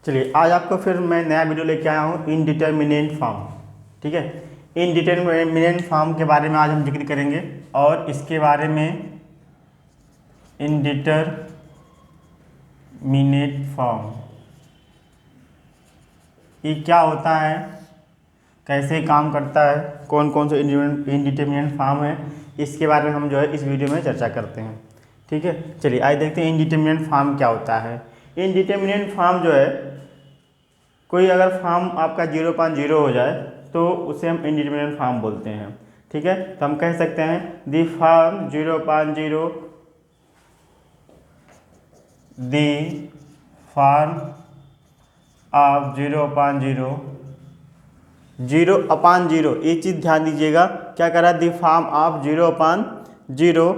चलिए आज आपको फिर मैं नया वीडियो लेके आया हूँ इनडिटर्मिनेंट फॉर्म। ठीक है, इनडिटर्मिनेंट फॉर्म के बारे में आज हम जिक्र करेंगे और इसके बारे में इनडिटर्मिनेट फॉर्म ये क्या होता है, कैसे काम करता है, कौन कौन से इनडिटर्मिनेंट फॉर्म है, इसके बारे में हम जो है इस वीडियो में चर्चा करते हैं। ठीक है, चलिए आज देखते हैं इनडिटर्मिनेंट फॉर्म क्या होता है। इनडिटर्मिनेंट फॉर्म जो है, कोई अगर फॉर्म आपका 0.0 हो जाए तो उसे हम इनडिटर्मिनेंट फॉर्म बोलते हैं। ठीक है, तो हम कह सकते हैं the form 0.0, the form of 0.0, 0/0, एक चीज़ ध्यान दीजिएगा, क्या करा, the form of 0/0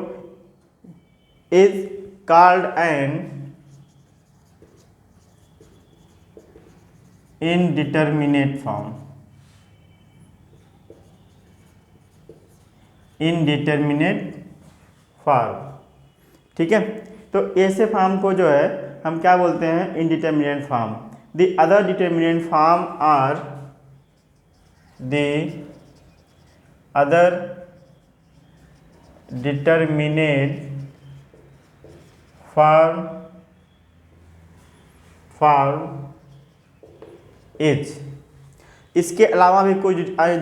is called an indeterminate form. Indeterminate form, ठीक है, तो ऐसे फॉर्म को जो है हम क्या बोलते हैं, indeterminate form. The other determinant form are the other determinate form is. इसके अलावा भी कुछ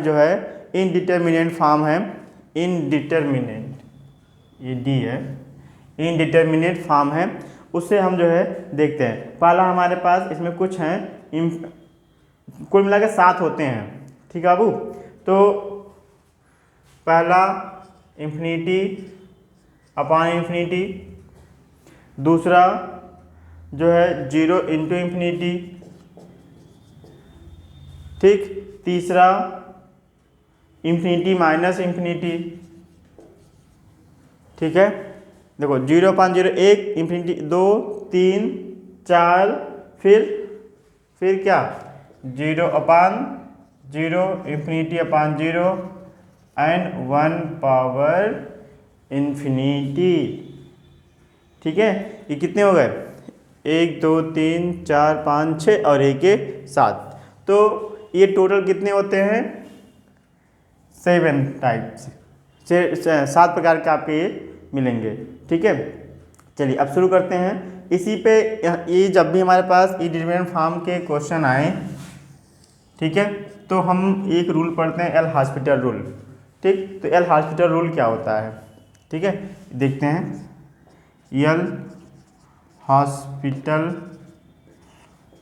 जो है इनडिटर्मिनेंट फॉर्म है। इनडिटर्मिनेंट, ये डी है, इनडिटर्मिनेट फॉर्म है, उससे हम जो है देखते हैं। पहला हमारे पास इसमें कुछ हैं, कुल मिला के 7 होते हैं। ठीक है बाबू, तो पहला इंफिनिटी अपॉन इंफिनिटी, दूसरा जो है 0 इंटू इंफिनिटी, ठीक, तीसरा इंफिनिटी माइनस इंफिनिटी। ठीक है, देखो 0/0 1, इंफिनिटी 2, 3, 4, फिर क्या 0/0, infinity upon 0 and 1 power infinity. ठीक है, ये कितने हो गए, 1 2 3 4 5 6 और 1 7। तो ये टोटल कितने होते हैं, 7 टाइप्स, 7 प्रकार के आपके ये मिलेंगे। ठीक है, चलिए अब शुरू करते हैं। इसी पे ये जब भी हमारे पास इनडिटर्मिनेंट फॉर्म के क्वेश्चन आए, ठीक है, तो हम एक रूल पढ़ते हैं, एल हॉस्पिटल रूल। ठीक, तो एल हॉस्पिटल रूल क्या होता है, ठीक है, देखते हैं। एल हॉस्पिटल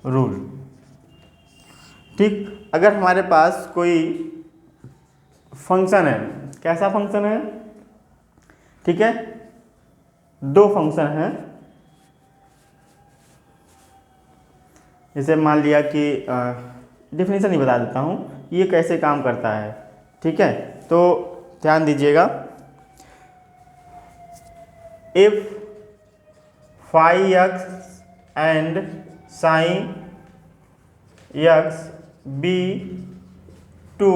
रूल, ठीक, अगर हमारे पास कोई फंक्शन है, कैसा फंक्शन है, ठीक है, 2 फंक्शन हैं, जैसे मान लिया कि डिफिनीशन ही बता देता हूँ ये कैसे काम करता है। ठीक है, तो ध्यान दीजिएगा, if phi X and sine X be to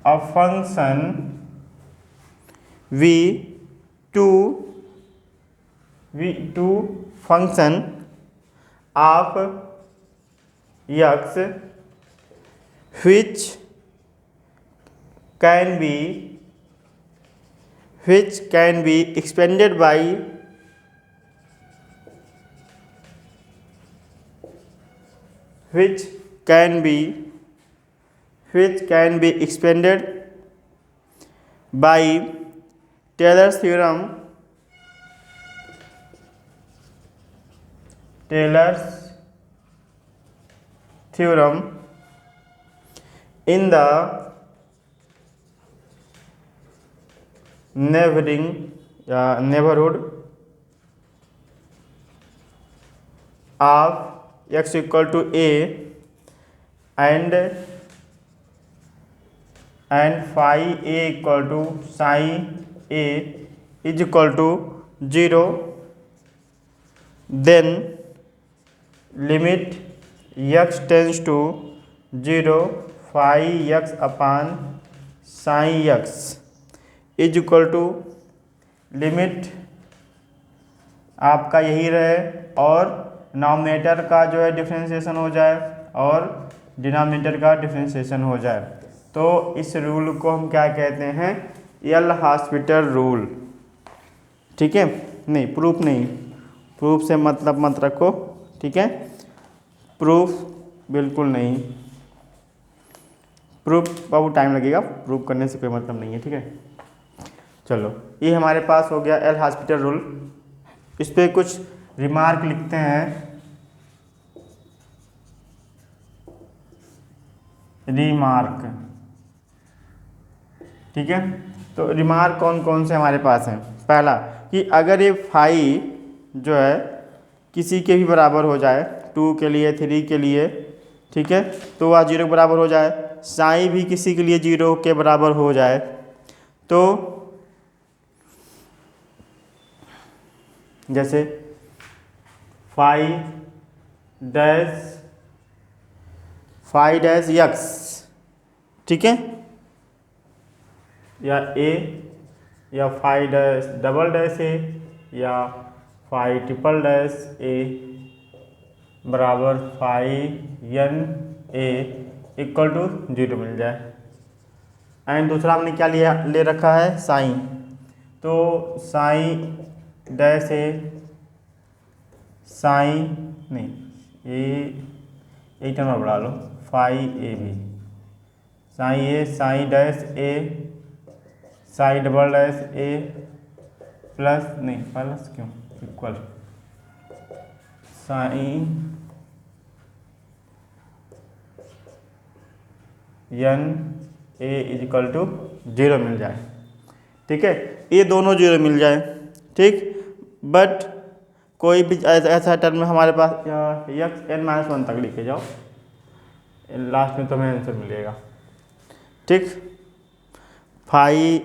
a function v2 function of x which can be expanded by expanded by Taylor's theorem in the neighborhood of x equal to a and phi a equal to psi a is equal to 0, then limit x tends to 0 phi x upon psi x is equal to limit आपका यही रहे और nominator का जो है differentiation हो जाए और डिनोमिनेटर का डिफरेंशिएशन हो जाए। तो इस रूल को हम क्या कहते हैं, एल हॉस्पिटल रूल। ठीक है, नहीं प्रूफ नहीं, प्रूफ से मतलब मत रखो, ठीक है, प्रूफ बिल्कुल नहीं, प्रूफ बहुत टाइम लगेगा, प्रूफ करने से कोई मतलब नहीं है। ठीक है, चलो ये हमारे पास हो गया एल हॉस्पिटल रूल। इस पर कुछ रिमार्क लिखते हैं। रिमार्क, ठीक है, तो रिमार्क कौन कौन से हमारे पास हैं। पहला कि अगर ये फाई जो है किसी के भी बराबर हो जाए, 2 के लिए 3 के लिए, ठीक है, तो वह 0 के बराबर हो जाए। साई भी किसी के लिए 0 के बराबर हो जाए तो जैसे फाई डैश यक्स, ठीक है, या ए, या phi dash double dash A, या फाई ट्रिपल डैश ए बराबर phi N A equal to 0 मिल जाए। एंड दूसरा हमने क्या लिया ले रखा है, साइन, तो साइन डैश ए, साइन नहीं एक टर्म में बढ़ा लो, फाई ए भी, sine A, sine dash A, sine double dash A plus नहीं प्लस क्यों equal sine N A is equal to 0 मिल जाए। ठीक है, ये दोनों 0 मिल जाए, ठीक, बट कोई भी ऐसा टर्म हमारे पास यक्स एन माइनस 1 तक लिखे जाओ, लास्ट में तुम्हें आंसर मिलेगा। ठीक, फाई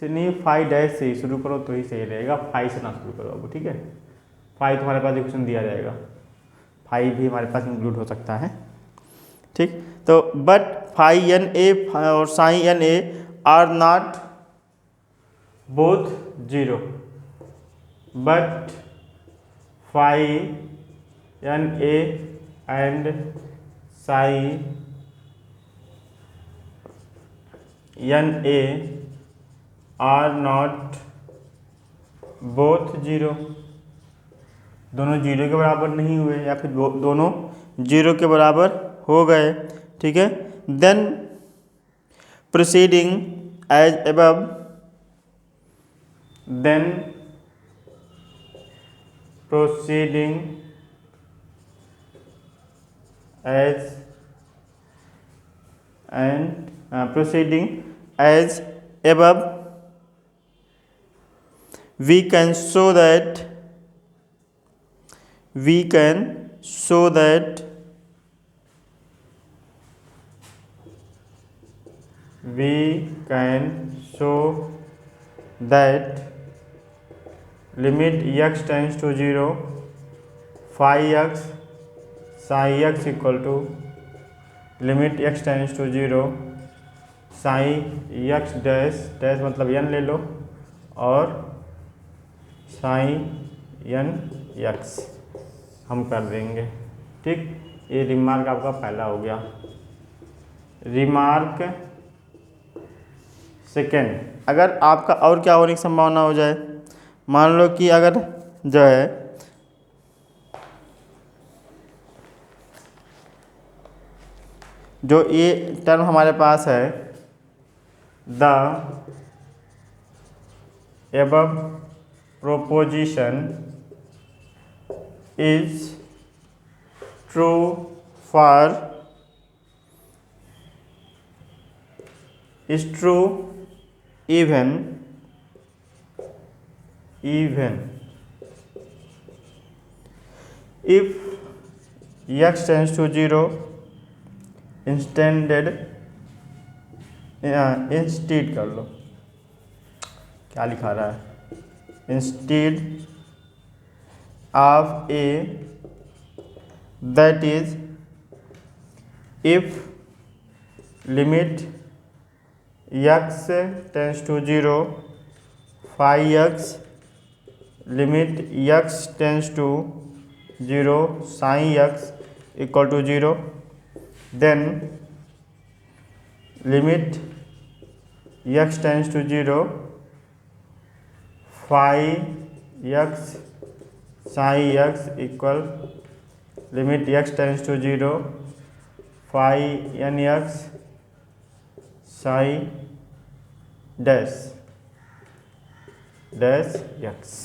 से नहीं, फाई डैश से ही शुरू करो तो ही सही रहेगा, फाई से ना शुरू करो अब। ठीक है, फाई तुम्हारे पास इक्वेशन दिया जाएगा, फाई भी हमारे पास इंक्लूड हो सकता है। ठीक, तो बट फाई एन ए और sine N A are not both 0, but phi N A and sine N A are not both 0, दोनों 0 के बराबर नहीं हुए या फिर दोनों 0 के बराबर हो गए। ठीक है, then proceeding as above, then proceeding as and proceeding as above, we can show that we can show that limit x tends to 0 phi x psi x equal to limit x tends to 0 sign x dash dash मतलब N ले लो और sine N x हम कर देंगे। ठीक, ये remark आपका पहला हो गया। रिमार्क सेकेंड, अगर आपका और क्या होने की संभावना हो जाए, मान लो कि अगर जो है जो ये टर्म हमारे पास है, the above proposition is true for even if x tends to 0 instead कर लो, क्या लिखा रहा है, instead of A, that is if limit x tends to 0 phi x limit x tends to 0 sine x equal to 0, then limit x tends to 0 phi x psi x equal limit x tends to 0 phi n x psi dash x।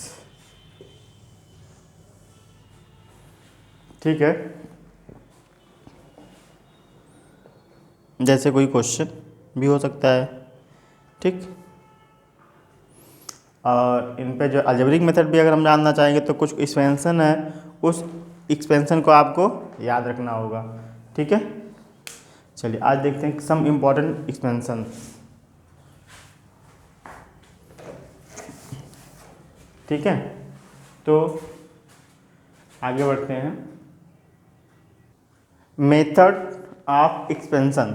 ठीक है, जैसे कोई question भी हो सकता है। ठीक, और इन पे जो अलजेब्रिक मेथड भी अगर हम जानना चाहेंगे तो कुछ एक्सपेंशन है, उस एक्सपेंशन को आपको याद रखना होगा। ठीक है, चलिए आज देखते हैं सम इम्पॉर्टेंट एक्सपेंशन। ठीक है, तो आगे बढ़ते हैं। मेथड ऑफ एक्सपेंशन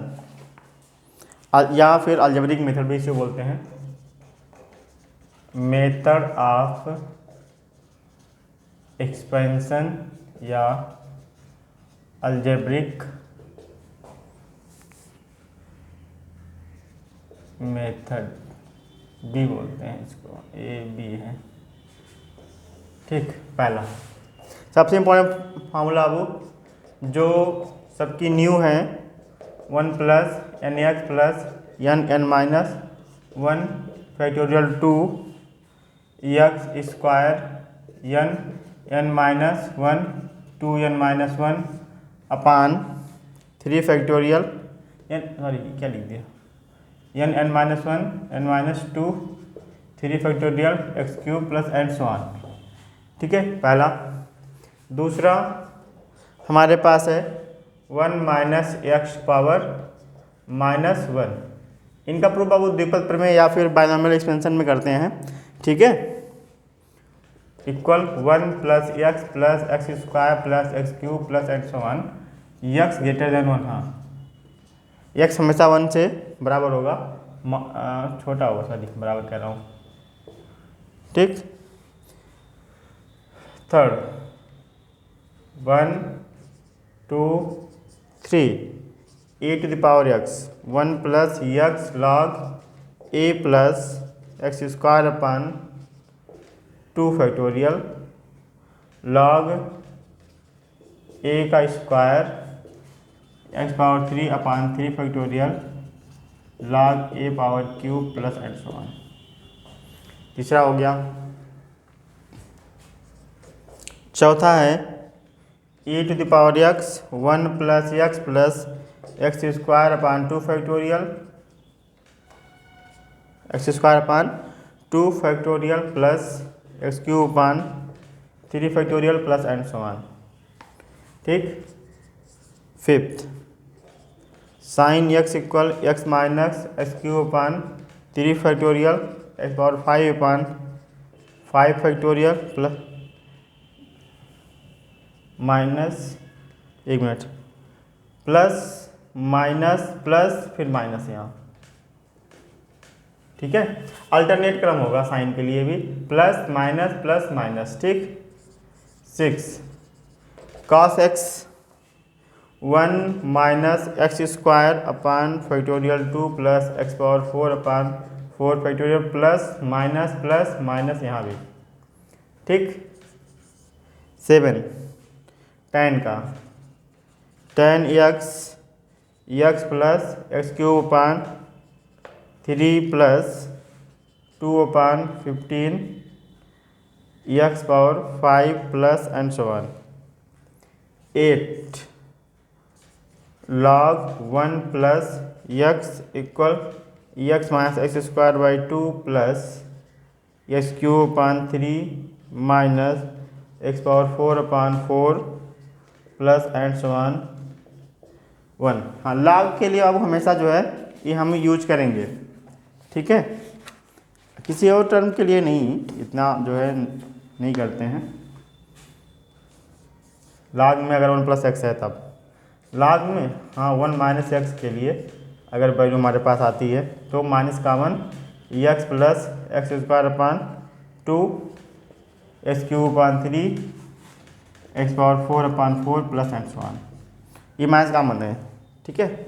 या फिर अलजेब्रिक मेथड भी इसे बोलते हैं। मेथड ऑफ एक्सपेंशन या अलजेब्रिक मेथड भी बोलते हैं इसको, AB है। ठीक, पहला सबसे इम्पोर्टेंट फार्मूला अब जो सबकी न्यू है, 1 plus N X plus n minus 1 factorial 2 x square n minus 1 2n minus 1 upon 3 factorial क्या लिख दिया n minus 1 n minus 2 3 factorial x cube plus and so on. ठीक है, पहला। दूसरा हमारे पास है 1 माइनस एक्स पावर माइनस 1। इनका प्रूफ आप द्विपद प्रमेय या फिर बायनॉमियल एक्सपेंशन में करते हैं। ठीक है, equal 1 plus X square plus X cube plus and so on, x greater than 1। हाँ, एक्स हमेशा 1 से बराबर होगा, छोटा होगा, सॉरी बराबर कह रहा हूँ। ठीक, third 1 2 3 e to the power x 1 plus x log a plus X square upon 2 factorial log a का square x power 3 upon 3 factorial log a power cube plus and so on. तीसरा हो गया। चौथा है e to the power x 1 plus X square upon 2 factorial X square upon 2 factorial plus X cube upon 3 factorial plus and so on. ठीक, fifth sine x equal x minus x cube upon 3 factorial x power 5 upon 5 factorial plus minus एक minute plus minus plus फिर minus यहाँ। ठीक है, alternate क्रम होगा sign के लिए भी, प्लस माइनस। ठीक, 6 cos x 1 minus x square अपान फैक्टोरियल 2 प्लस एक्स पावर 4 अपान 4 फैक्टोरियल प्लस माइनस यहाँ भी। ठीक, 7 tan का tan x plus X cube upon 3 plus 2 upon 15 x power 5 plus and so on. 8 log 1 plus x equal x minus x square by 2 plus X cube upon 3 minus x power 4 upon 4 plus and so on 1। हाँ, log के लिए अब हमेशा जो है ये हम use करेंगे। ठीक है, किसी और टर्म के लिए नहीं, इतना जो है नहीं करते हैं। log में अगर 1 प्लस एक्स है तब, log में हाँ 1 माइनस एक्स के लिए अगर वैल्यू हमारे पास आती है तो minus common x plus X square upon 2 x cube upon 3 x power 4/4 plus and so on. ये माइनस कॉमन है, ठीक है।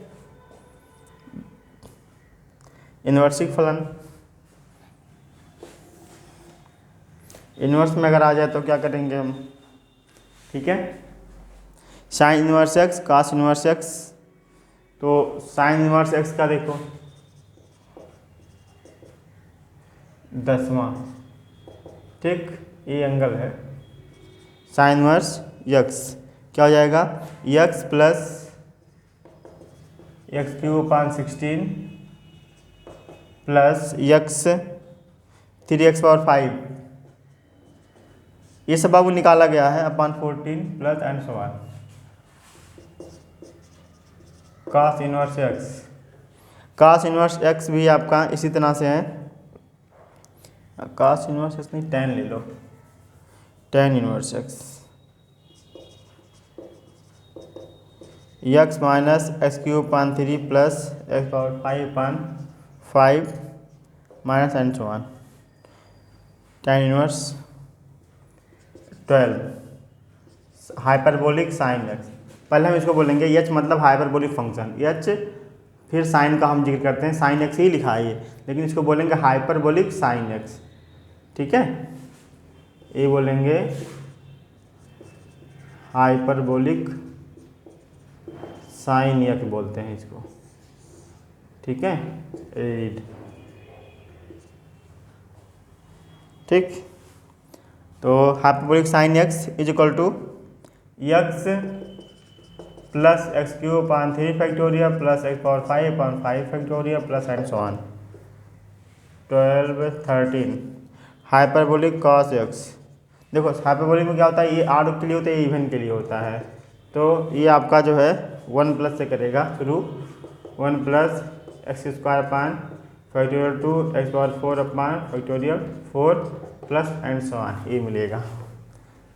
इन्वर्सिक फलन, इन्वर्स में अगर आ जाए तो क्या करेंगे हम, ठीक है। साइन इन्वर्स एक्स, कास इन्वर्स एक्स, तो साइन इन्वर्स एक्स का देखो 10वां, ठीक, ये एंगल है। साइन इन्वर्स एक्स क्या हो जाएगा, x plus x³ plus x 3x⁵, ये सब बाबू निकाला गया है upon 14 plus and so on. Cos inverse X, cos inverse X भी आपका इसी तरह से है, कास इनवर्स एक्स नहीं, tan ले लो, tan inverse X, X minus x³ plus x⁵/5 minus and so on, tan inverse 12 hyperbolic sine X. पहले हम इसको बोलेंगे एच मतलब हाइपरबोलिक फंक्शन, एच फिर साइन का हम जिक्र करते हैं, साइन एक्स ही लिखा है ये, लेकिन इसको बोलेंगे हाइपरबोलिक साइन एक्स, ठीक है। ये बोलेंगे हाइपरबोलिक साइन एक्स बोलते हैं इसको, ठीक है। रीड, ठीक, तो hyperbolic sine X is equal to X plus x³ factorial plus x⁵/5 factorial plus and so on 12 13 hyperbolic cos X. देखो हाइपरबोलिक में क्या होता है, ये आड के लिए होता है, ये इवन के लिए होता है, तो ये आपका जो है 1 प्लस से करेगा शुरू, 1 plus x² factorial 2 x⁴ factorial 4 plus and so on, ये मिलेगा,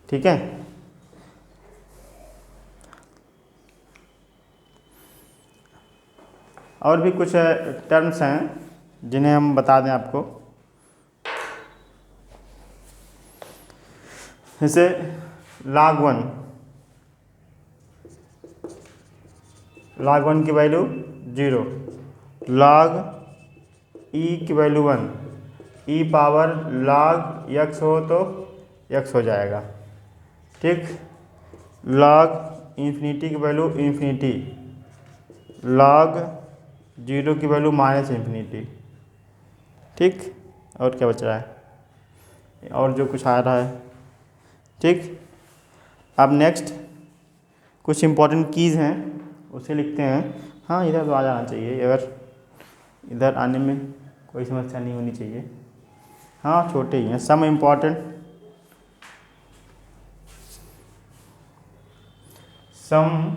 ठीक है। और भी कुछ टर्म्स हैं जिन्हें हम बता दें आपको, जैसे log 1 की वैल्यू 0, log e की value 1, e power log x हो तो x हो जाएगा, ठीक। log इन्फिनिटी की वैल्यू इन्फिनिटी, log 0 की वैल्यू -∞, ठीक। और क्या बच रहा है, और जो कुछ आ रहा है, ठीक। अब नेक्स्ट कुछ इम्पोर्टेंट कीज़ हैं उसे लिखते हैं। हाँ इधर तो आ जाना चाहिए, अगर इधर आने में कोई समस्या नहीं होनी चाहिए। हाँ छोटे ही हैं, some important, some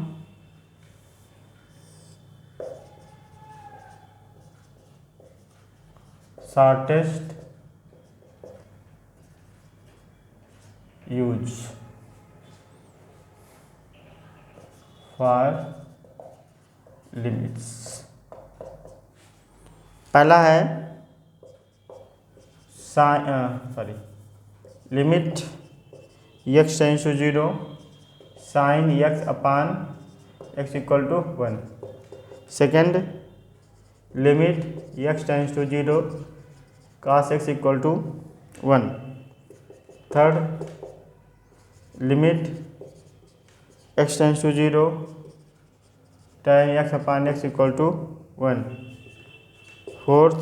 shortest use for limits. पहला है limit x tends to 0 sine x/x = 1। Second limit x tends to 0 cos x = 1। Third limit x tends to 0 tan x/x = 1। Fourth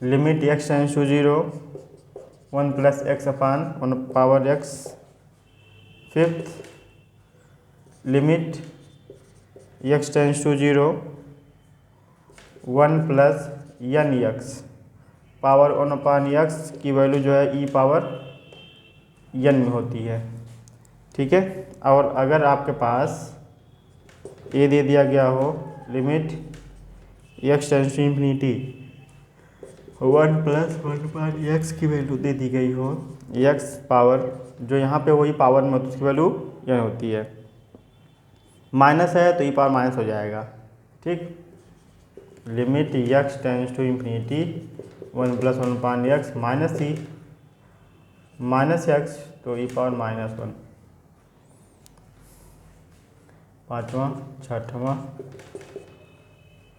limit x tends to 0 1 + x/1/x। Fifth limit x tends to 0 1 + nx power 1/x की value जो है e power n में होती है, ठीक है। और अगर आपके पास ये दे दिया गया हो limit x tends to infinity 1 + 1/x की वैल्यू दे दी गई हो, x पावर जो यहाँ पे वही पावर में होती है उसकी वैल्यू n होती है, माइनस है तो e पावर माइनस हो जाएगा, ठीक। Limit x tends to infinity 1 + 1/x -e -x तो e पावर -1, पाँचवा, छठवां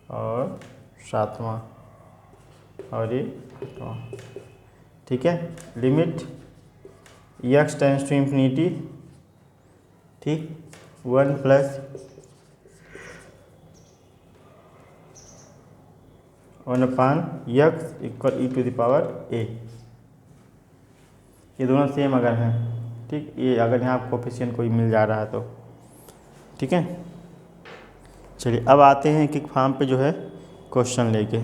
और सातवां और ये आठवां। ठीक है, limit x tends to infinity, ठीक, 1 + 1/x = e⁴a। ये दोनों सेम अगर हैं, ठीक, ये अगर यहाँ कोफिशिएंट कोई मिल जा रहा है तो ठीक है। चलिए अब आते हैं कि फॉर्म पे जो है क्वेश्चन लेके।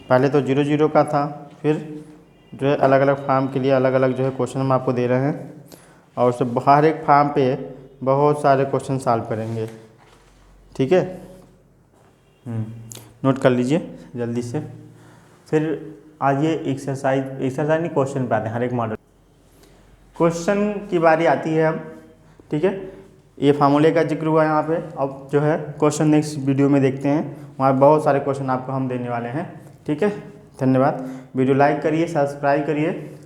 पहले तो 0 0 का था, फिर जो है अलग अलग फार्म के लिए अलग अलग जो है क्वेश्चन हम आपको दे रहे हैं, और उससे हर एक फार्म पे बहुत सारे क्वेश्चन सॉल्व करेंगे। ठीक है, नोट कर लीजिए जल्दी से। फिर आज ये एक्सरसाइज नहीं, क्वेश्चन पे आते हैं हर एक मॉडल। क्वेश्चन की बारी आती है अब। ठीक है, ये फार्मूले का जिक्र हुआ यहाँ पे। अब जो है क्वेश्चन नेक्स्ट वीडियो में देखते हैं, वहाँ बहुत सारे क्वेश्चन आपको हम देने वाले हैं। ठीक है, धन्यवाद। वीडियो लाइक करिए, सब्सक्राइब करिए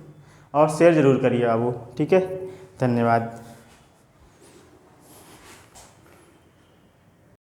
और शेयर ज़रूर करिए बाबू। ठीक है, धन्यवाद।